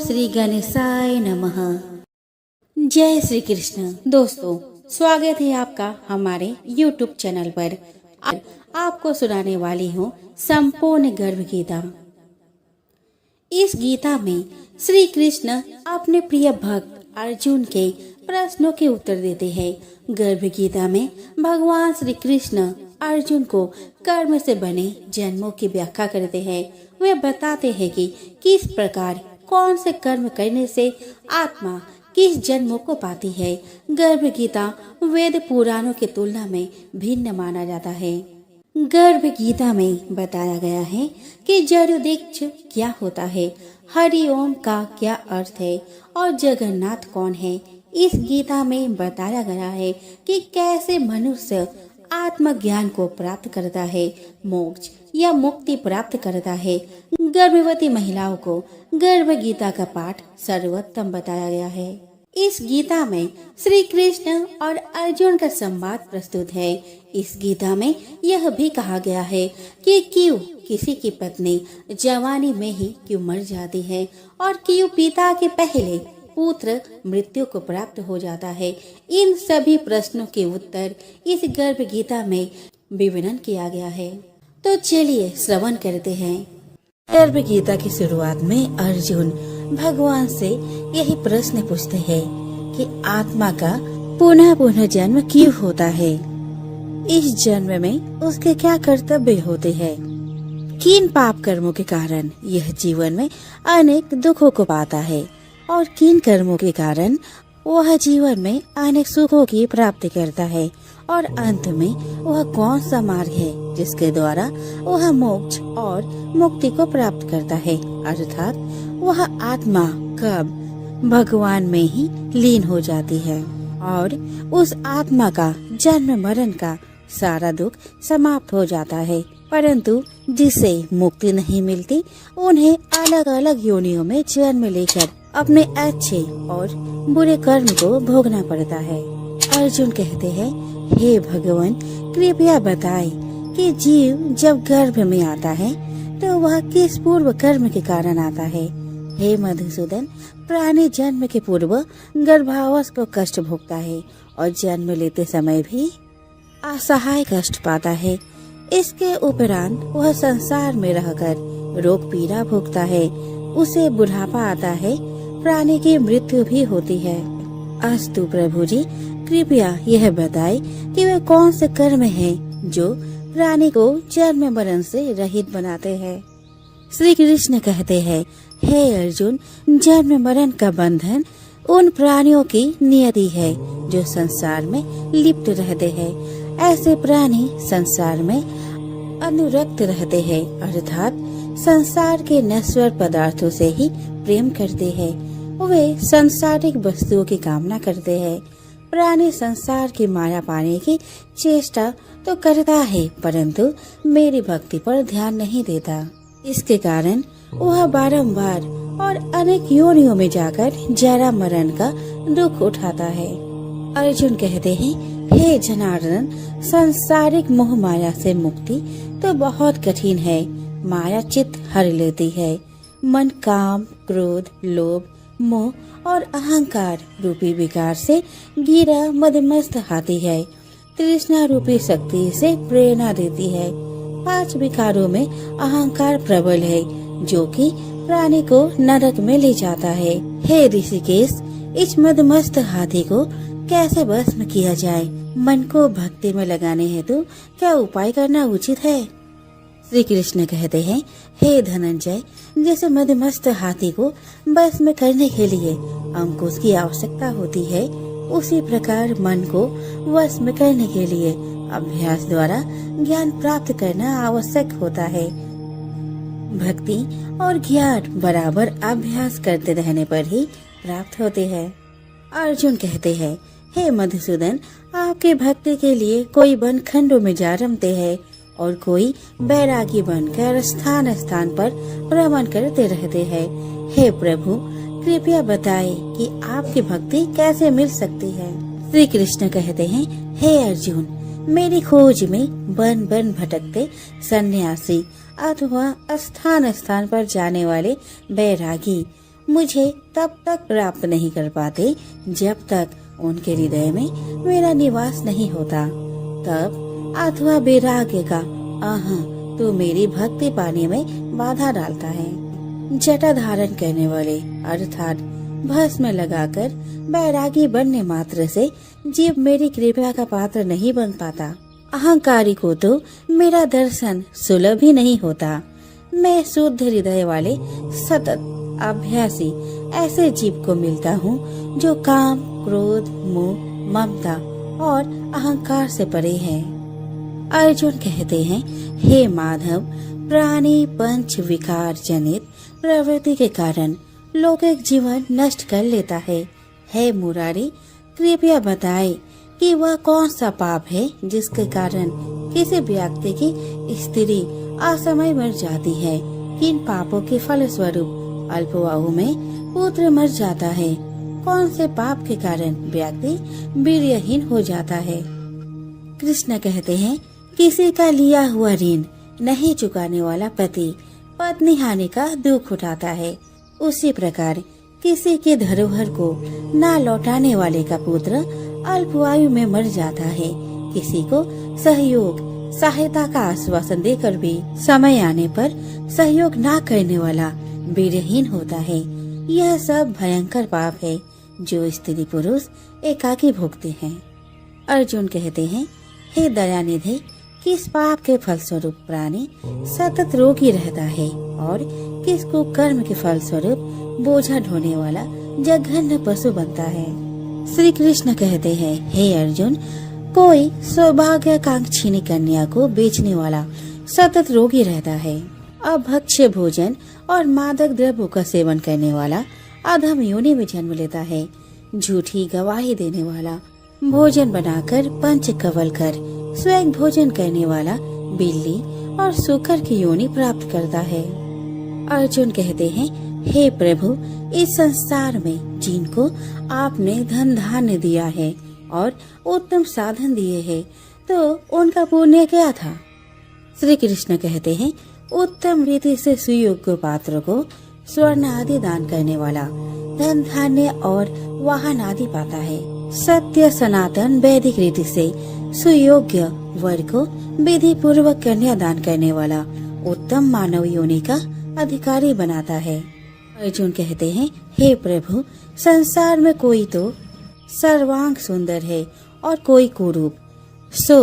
श्री गणेशाय नमः। जय श्री कृष्ण। दोस्तों, स्वागत है आपका हमारे YouTube चैनल पर। आपको सुनाने वाली हूँ संपूर्ण गर्भ गीता। इस गीता में श्री कृष्ण अपने प्रिय भक्त अर्जुन के प्रश्नों के उत्तर देते हैं। गर्भ गीता में भगवान श्री कृष्ण अर्जुन को कर्म से बने जन्मों की व्याख्या करते हैं। वे बताते हैं कि किस प्रकार कौन से कर्म करने से आत्मा किस जन्मों को पाती है। गर्भ गीता वेद पुराणों की तुलना में भिन्न माना जाता है। गर्भ गीता में बताया गया है कि जरुदीक्ष क्या होता है, हरि ओम का क्या अर्थ है और जगन्नाथ कौन है। इस गीता में बताया गया है कि कैसे मनुष्य आत्मज्ञान को प्राप्त करता है, मोक्ष या मुक्ति प्राप्त करता है। गर्भवती महिलाओं को गर्भ गीता का पाठ सर्वोत्तम बताया गया है। इस गीता में श्री कृष्ण और अर्जुन का संवाद प्रस्तुत है। इस गीता में यह भी कहा गया है कि क्यों किसी की पत्नी जवानी में ही क्यों मर जाती है और क्यों पिता के पहले पुत्र मृत्यु को प्राप्त हो जाता है। इन सभी प्रश्नों के उत्तर इस गर्भ गीता में विवरण किया गया है। तो चलिए श्रवण करते हैं। गर्भ गीता की शुरुआत में अर्जुन भगवान से यही प्रश्न पूछते हैं कि आत्मा का पुनः पुनः जन्म क्यों होता है, इस जन्म में उसके क्या कर्तव्य होते हैं, किन पाप कर्मों के कारण यह जीवन में अनेक दुखों को पाता है और किन कर्मों के कारण वह जीवन में अनेक सुखों की प्राप्ति करता है और अंत में वह कौन सा मार्ग है जिसके द्वारा वह मोक्ष और मुक्ति को प्राप्त करता है, अर्थात वह आत्मा कब भगवान में ही लीन हो जाती है और उस आत्मा का जन्म मरण का सारा दुख समाप्त हो जाता है। परंतु जिसे मुक्ति नहीं मिलती उन्हें अलग अलग योनियों में जन्म लेकर अपने अच्छे और बुरे कर्म को भोगना पड़ता है। अर्जुन कहते हैं, हे भगवान, कृपया बताएं कि जीव जब गर्भ में आता है तो वह किस पूर्व कर्म के कारण आता है। हे मधुसूदन, प्राणी जन्म के पूर्व गर्भावस्थ को कष्ट भोगता है और जन्म लेते समय भी असहाय कष्ट पाता है। इसके उपरांत वह संसार में रहकर रोग पीड़ा भोगता है, उसे बुढ़ापा आता है, प्राणी की मृत्यु भी होती है। अस्तु प्रभु जी, कृपया यह बताएं कि वे कौन से कर्म हैं जो प्राणी को जन्म मरण से रहित बनाते हैं। श्री कृष्ण कहते हैं, हे अर्जुन, जन्म मरण का बंधन उन प्राणियों की नियति है जो संसार में लिप्त रहते हैं। ऐसे प्राणी संसार में अनुरक्त रहते हैं, अर्थात संसार के नश्वर पदार्थों से ही प्रेम करते हैं। वे सांसारिक वस्तुओं की कामना करते हैं। प्राणी संसार की माया पाने की चेष्टा तो करता है, परंतु मेरी भक्ति पर ध्यान नहीं देता। इसके कारण वह बारंबार और अनेक योनियों में जाकर जरा मरण का दुख उठाता है। अर्जुन कहते हैं, हे जनार्दन, सांसारिक मोह माया से मुक्ति तो बहुत कठिन है। माया चित्त हर लेती है। मन काम, क्रोध, लोभ, मोह और अहंकार रूपी विकार से गिरा मदमस्त हाथी है। तृष्णा रूपी शक्ति से प्रेरणा देती है। 5 विकारों में अहंकार प्रबल है जो कि प्राणी को नरक में ले जाता है। हे ऋषिकेश, इस मदमस्त हाथी को कैसे भस्म किया जाए? मन को भक्ति में लगाने हेतु क्या उपाय करना उचित है? श्री कृष्ण कहते हैं, हे धनंजय, जैसे मदमस्त हाथी को भस्म करने के लिए अंकुश की आवश्यकता होती है, उसी प्रकार मन को वश करने के लिए अभ्यास द्वारा ज्ञान प्राप्त करना आवश्यक होता है। भक्ति और ज्ञान बराबर अभ्यास करते रहने पर ही प्राप्त होते हैं। अर्जुन कहते हैं, हे मधुसूदन, आपके भक्ति के लिए कोई वन खंडों में जा रमते हैं और कोई बैरागी बनकर स्थान स्थान पर भ्रमण करते रहते हैं। हे प्रभु, कृपया बताएं कि आपकी भक्ति कैसे मिल सकती है। श्री कृष्ण कहते हैं, हे अर्जुन, मेरी खोज में वन वन भटकते सन्यासी अथवा स्थान स्थान पर जाने वाले बैरागी मुझे तब तक प्राप्त नहीं कर पाते जब तक उनके हृदय में मेरा निवास नहीं होता। तब अथवा वैराग्य का तो मेरी भक्ति पाने में बाधा डालता है। जटा धारण करने वाले अर्थात भस्म लगाकर बैरागी बनने मात्र से जीव मेरी कृपा का पात्र नहीं बन पाता। अहंकारी को तो मेरा दर्शन सुलभ ही नहीं होता। मैं शुद्ध हृदय वाले सतत अभ्यासी ऐसे जीव को मिलता हूँ जो काम, क्रोध, मोह, ममता और अहंकार से परे है। अर्जुन कहते हैं, हे माधव, प्राणी पंच विकार जनित प्रवृत्ति के कारण लौकिक जीवन नष्ट कर लेता है। हे मुरारी, कृपया बताए कि वह कौन सा पाप है जिसके कारण किसी व्यक्ति की स्त्री असमय मर जाती है। किन पापों के फल स्वरूप अल्पवायु में पुत्र मर जाता है। कौन से पाप के कारण व्यक्ति वीर्यहीन हो जाता है। कृष्ण कहते हैं, किसी का लिया हुआ ऋण नहीं चुकाने वाला पति पत्नी हानि का दुख उठाता है। उसी प्रकार किसी के धरोहर को न लौटाने वाले का पुत्र अल्पवायु में मर जाता है। किसी को सहयोग सहायता का आश्वासन देकर भी समय आने पर सहयोग न करने वाला वीरहीन होता है। यह सब भयंकर पाप है जो स्त्री पुरुष एकाकी भोगते हैं। अर्जुन कहते हैं, हे दयानिधि, किस पाप के फलस्वरूप प्राणी सतत रोगी रहता है और किसको कर्म के फलस्वरूप बोझा ढोने वाला जघन्य पशु बनता है। श्री कृष्ण कहते हैं, हे अर्जुन, कोई सौभाग्यकांक्षिणी कन्या को बेचने वाला सतत रोगी रहता है। अभक्ष्य भोजन और मादक द्रव्यों का सेवन करने वाला अधम योनि में जन्म लेता है। झूठी गवाही देने वाला भोजन बनाकर पंच कवल कर स्वयं भोजन करने वाला बिल्ली और सूकर की योनि प्राप्त करता है। अर्जुन कहते हैं, हे प्रभु, इस संसार में जिनको आपने धन धान्य दिया है और उत्तम साधन दिए हैं, तो उनका पुण्य क्या था। श्री कृष्ण कहते हैं, उत्तम रीति से सुयोग्य पात्र को स्वर्ण आदि दान करने वाला धन धान्य और वाहन आदि पाता है। सत्य सनातन वैदिक रीति से सुयोग्य वर को विधि पूर्वक कन्या दान करने वाला उत्तम मानव योनि का अधिकारी बनाता है। अर्जुन कहते हैं, हे प्रभु, संसार में कोई तो सर्वांग सुंदर है और कोई कुरूप। सो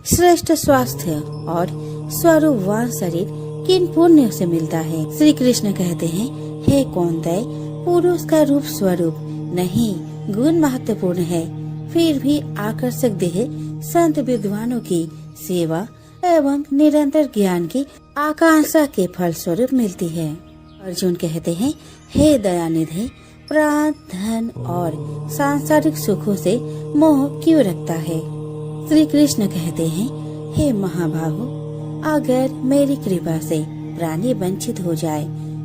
श्रेष्ठ स्वास्थ्य और स्वरूपवान शरीर किन पुण्य से मिलता है। श्री कृष्ण कहते हैं, हे कौन्तेय, पुरुष का रूप स्वरूप नहीं गुण महत्वपूर्ण है। फिर भी आकर्षक देह संत विद्वानों की सेवा एवं निरंतर ज्ञान की आकांक्षा के फल स्वरूप मिलती है। अर्जुन कहते हैं, हे दयानिधि, प्राण, धन और सांसारिक सुखों से मोह क्यों रखता है। श्री कृष्ण कहते हैं, हे महाबाहु, अगर मेरी कृपा से प्राणी वंचित हो जाए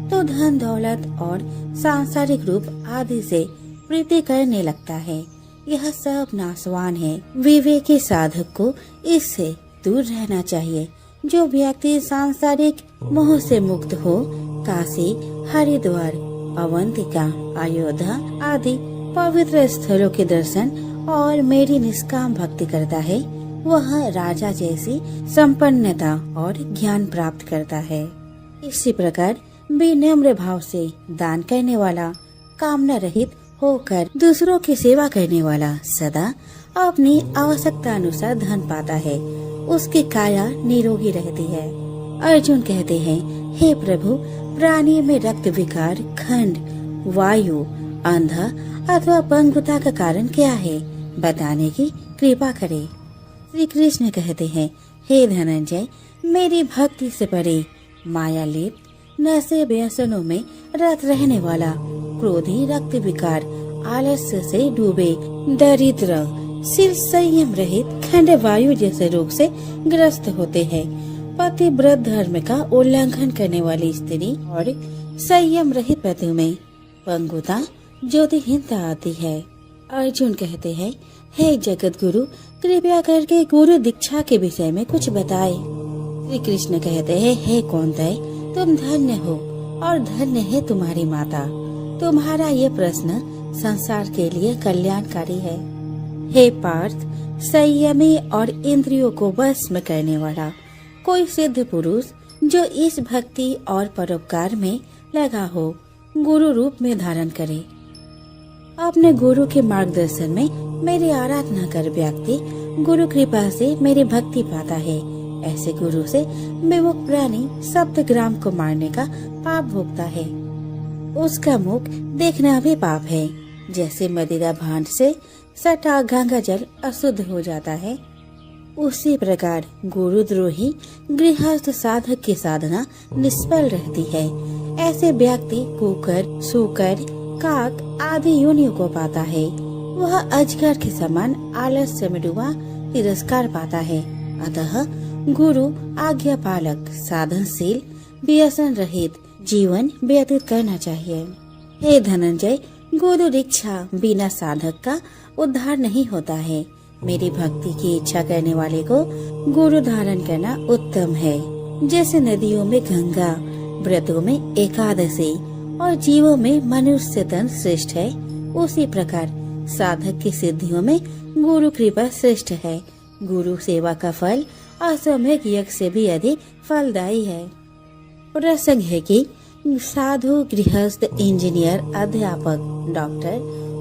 तो धन दौलत और सांसारिक रूप आदि से प्रीति करने लगता है। यह सब नाशवान है। विवेकी साधक को इससे दूर रहना चाहिए। जो व्यक्ति सांसारिक मोह से मुक्त हो काशी, हरिद्वार, अवंतिका, अयोध्या आदि पवित्र स्थलों के दर्शन और मेरी निष्काम भक्ति करता है, वह राजा जैसी संपन्नता और ज्ञान प्राप्त करता है। इसी प्रकार विनम्र भाव से दान करने वाला, कामना रहित होकर दूसरों की सेवा करने वाला सदा अपनी आवश्यकता अनुसार धन पाता है। उसकी काया निरोगी रहती है। अर्जुन कहते हैं, हे प्रभु, प्राणी में रक्त विकार, खंड, वायु, अंधा अथवा पंगुता का कारण क्या है, बताने की कृपा करे। श्री कृष्ण कहते हैं, हे धनंजय, मेरी भक्ति से परे माया लिप्त नशे व्यसनों में रत रहने वाला, क्रोधी, रक्त विकार, आलस्य से डूबे, दरिद्र, सिर संयम रहित, खंड वायु जैसे रोग से ग्रस्त होते हैं, पतिव्रत धर्म का उल्लंघन करने वाली स्त्री और संयम रहित पति में पंगुता, ज्योतिहीनता आती है। अर्जुन कहते हैं, हे जगत गुरु, कृपया करके गुरु दीक्षा के विषय में कुछ बताए। श्री कृष्ण कहते हैं, हे कौन्तेय, तुम धन्य हो और धन्य है तुम्हारी माता। तुम्हारा ये प्रश्न संसार के लिए कल्याणकारी है। हे पार्थ, संयमी और इंद्रियों को वश में करने वाला कोई सिद्ध पुरुष जो इस भक्ति और परोपकार में लगा हो, गुरु रूप में धारण करे। अपने गुरु के मार्गदर्शन में मेरी आराधना कर व्यक्ति गुरु कृपा से मेरी भक्ति पाता है। ऐसे गुरु से विमुख प्राणी सप्तग्राम को मारने का पाप भोगता है। उसका मुख देखना भी पाप है। जैसे मदिरा भांड से सटा गंगा जल अशुद्ध हो जाता है, उसी प्रकार गुरुद्रोही गृहस्थ साधक की साधना निष्फल रहती है। ऐसे व्यक्ति कुकर, सूकर, काक आदि योनियों को पाता है। वह अजगर के समान आलस्य में डूबा तिरस्कार पाता है। अतः गुरु आज्ञा पालक, साधनशील, व्यसन रहित जीवन व्यतीत करना चाहिए। हे धनंजय, गुरु दीक्षा बिना साधक का उद्धार नहीं होता है। मेरी भक्ति की इच्छा करने वाले को गुरु धारण करना उत्तम है। जैसे नदियों में गंगा, व्रतों में एकादशी और जीवों में मनुष्य तन श्रेष्ठ है, उसी प्रकार साधक की सिद्धियों में गुरु कृपा श्रेष्ठ है। गुरु सेवा का फल असम्यक यज्ञ से भी अधिक फलदायी है। प्रसंग है कि साधु, गृहस्थ, इंजीनियर, अध्यापक, डॉक्टर,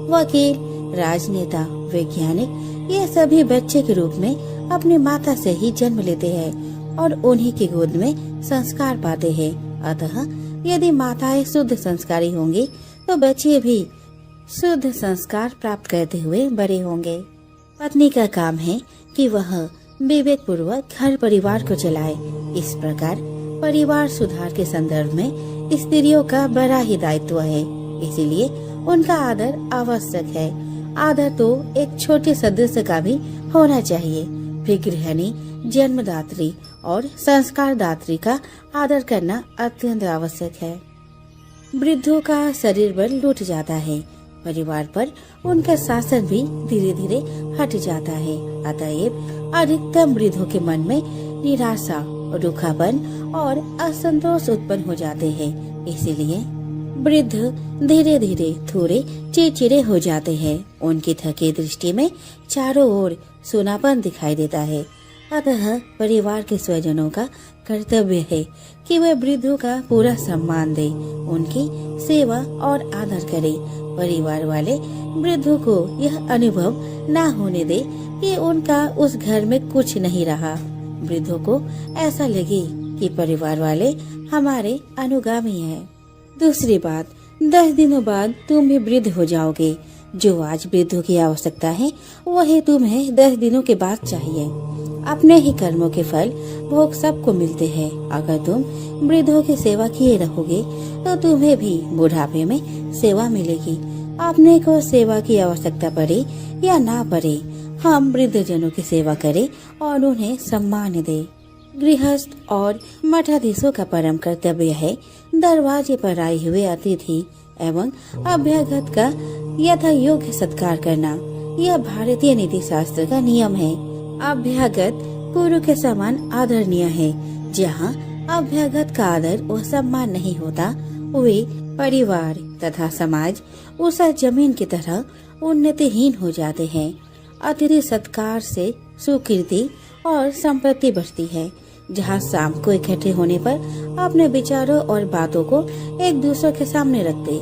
वकील, राजनेता, वैज्ञानिक ये सभी बच्चे के रूप में अपनी माता से ही जन्म लेते हैं और उन्हीं की गोद में संस्कार पाते हैं। अतः यदि माताएं शुद्ध संस्कारी होंगी तो बच्चे भी शुद्ध संस्कार प्राप्त करते हुए बड़े होंगे। पत्नी का काम है कि वह विवेक पूर्वक घर परिवार को चलाए। इस प्रकार परिवार सुधार के संदर्भ में स्त्रियों का बड़ा ही दायित्व है, इसीलिए उनका आदर आवश्यक है। आदर तो एक छोटे सदस्य का भी होना चाहिए। फिर गृहिणी, जन्मदात्री और संस्कार दात्री का आदर करना अत्यंत आवश्यक है। वृद्धों का शरीर बल लूट जाता है, परिवार पर उनका शासन भी धीरे धीरे हट जाता है। अतएव अधिकतम वृद्धों के मन में निराशा, रूखापन और असंतोष उत्पन्न हो जाते हैं। इसीलिए वृद्ध धीरे धीरे थोड़े चिड़चिड़े हो जाते हैं। उनकी थकी दृष्टि में चारों ओर सूनापन दिखाई देता है। अतः परिवार के स्वजनों का कर्तव्य है कि वे वृद्धों का पूरा सम्मान दे, उनकी सेवा और आदर करे। परिवार वाले वृद्धों को यह अनुभव न होने दे कि उनका उस घर में कुछ नहीं रहा। वृद्धों को ऐसा लगे कि परिवार वाले हमारे अनुगामी हैं। दूसरी बात, 10 दिनों बाद तुम भी वृद्ध हो जाओगे। जो आज वृद्धों की आवश्यकता है वही तुम्हें 10 दिनों के बाद चाहिए। अपने ही कर्मों के फल भोग सबको मिलते हैं। अगर तुम वृद्धों की सेवा किए रहोगे तो तुम्हें भी बुढ़ापे में सेवा मिलेगी। अपने को सेवा की आवश्यकता पड़े या ना पड़े, हम वृद्ध जनों की सेवा करें और उन्हें सम्मान दें। गृहस्थ और मठाधीशों का परम कर्तव्य है दरवाजे पर आए हुए अतिथि एवं अभ्यागत का यथा योग्य सत्कार करना। यह भारतीय नीति शास्त्र का नियम है। अभ्यागत गुरु के समान आदरणीय है। जहाँ अभ्यागत का आदर व सम्मान नहीं होता, वे परिवार तथा समाज उस जमीन की तरह उन्नतिहीन हो जाते हैं। अतिथि सत्कार से सुकीर्ति और संपत्ति बढ़ती है। जहाँ शाम को इकट्ठे होने पर अपने विचारों और बातों को एक दूसरे के सामने रखते,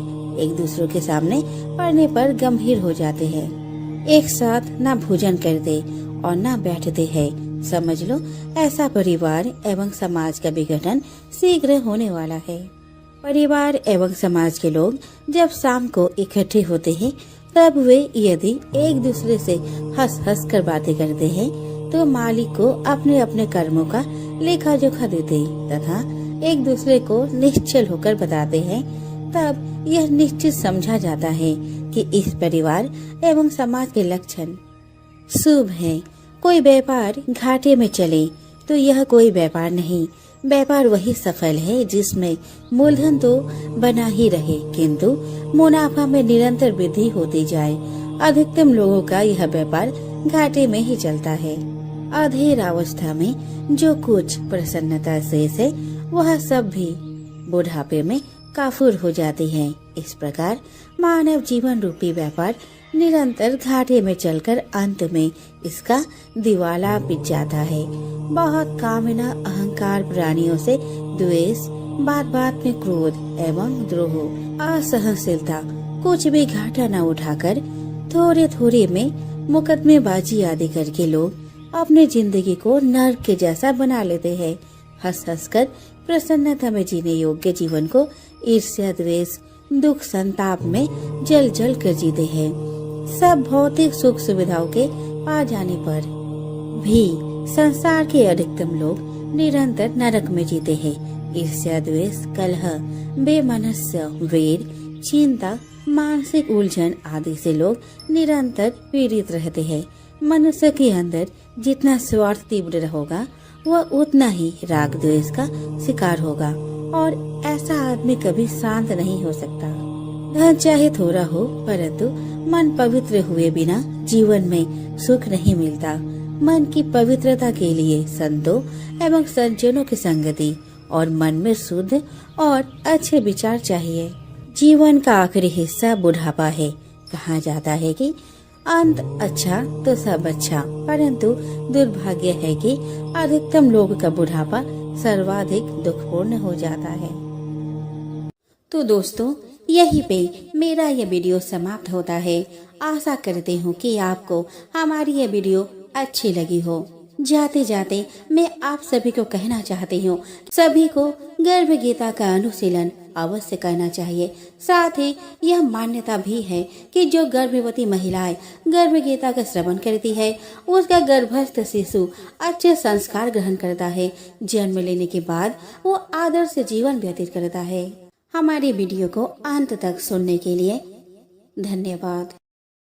एक दूसरे के सामने पढ़ने पर गंभीर हो जाते हैं। एक साथ न भोजन करते और न बैठते हैं। समझ लो ऐसा परिवार एवं समाज का विघटन शीघ्र होने वाला है। परिवार एवं समाज के लोग जब शाम को इकट्ठे होते हैं तब वे यदि एक दूसरे से हंस हंस कर बातें करते हैं तो मालिक को अपने अपने कर्मों का लेखा जोखा देते तथा एक दूसरे को निश्चल होकर बताते हैं। तब यह निश्चित समझा जाता है कि इस परिवार एवं समाज के लक्षण शुभ है। कोई व्यापार घाटे में चले तो यह कोई व्यापार नहीं। व्यापार वही सफल है जिसमें मूलधन तो बना ही रहे किंतु मुनाफा में निरंतर वृद्धि होती जाए। अधिकतम लोगों का यह व्यापार घाटे में ही चलता है। अधेर अवस्था में जो कुछ प्रसन्नता शेष है वह सब भी बुढ़ापे में काफूर हो जाती हैं। इस प्रकार मानव जीवन रूपी व्यापार निरंतर घाटे में चलकर अंत में इसका दिवाला पिट जाता है। बहुत कामना अहंकार प्राणियों से द्वेष, बात बात में क्रोध एवं द्रोह, असहनशीलता, कुछ भी घाटा न उठाकर थोड़े थोड़े में मुकदमेबाजी आदि करके लोग अपने जिंदगी को नर्क के जैसा बना लेते हैं। हंस हंस कर प्रसन्नता में जीने योग्य जीवन को ईर्ष्या, द्वेष, दुख, संताप में जल जल कर जीते हैं। सब भौतिक सुख सुविधाओं के पा जाने पर भी संसार के अधिकतम लोग निरंतर नरक में जीते हैं। ईर्ष्या, द्वेष, कलह, बेमनस्य, वेर, चिंता, मानसिक उलझन आदि से लोग निरंतर पीड़ित रहते हैं। मनुष्य के अंदर जितना स्वार्थ तीव्र होगा वह उतना ही राग द्वेष का शिकार होगा और ऐसा आदमी कभी शांत नहीं हो सकता। धन चाहे थोड़ा हो परंतु मन पवित्र हुए बिना जीवन में सुख नहीं मिलता। मन की पवित्रता के लिए संतों एवं सज्जनों की संगति और मन में शुद्ध और अच्छे विचार चाहिए। जीवन का आखिरी हिस्सा बुढ़ापा है। कहा जाता है कि अंत अच्छा तो सब अच्छा, परंतु दुर्भाग्य है कि अधिकतम लोगों का बुढ़ापा सर्वाधिक दुखपूर्ण हो जाता है। तो दोस्तों, यहीं पे मेरा ये वीडियो समाप्त होता है। आशा करती हूँ कि आपको हमारी ये वीडियो अच्छी लगी हो। जाते जाते मैं आप सभी को कहना चाहती हूँ, सभी को गर्भ गीता का अनुशीलन अवश्य करना चाहिए। साथ ही यह मान्यता भी है कि जो गर्भवती महिलाएं गर्भ गीता का श्रवण करती है उसका गर्भस्थ शिशु अच्छे संस्कार ग्रहण करता है। जन्म लेने के बाद वो आदर्श जीवन व्यतीत करता है। हमारी वीडियो को अंत तक सुनने के लिए धन्यवाद।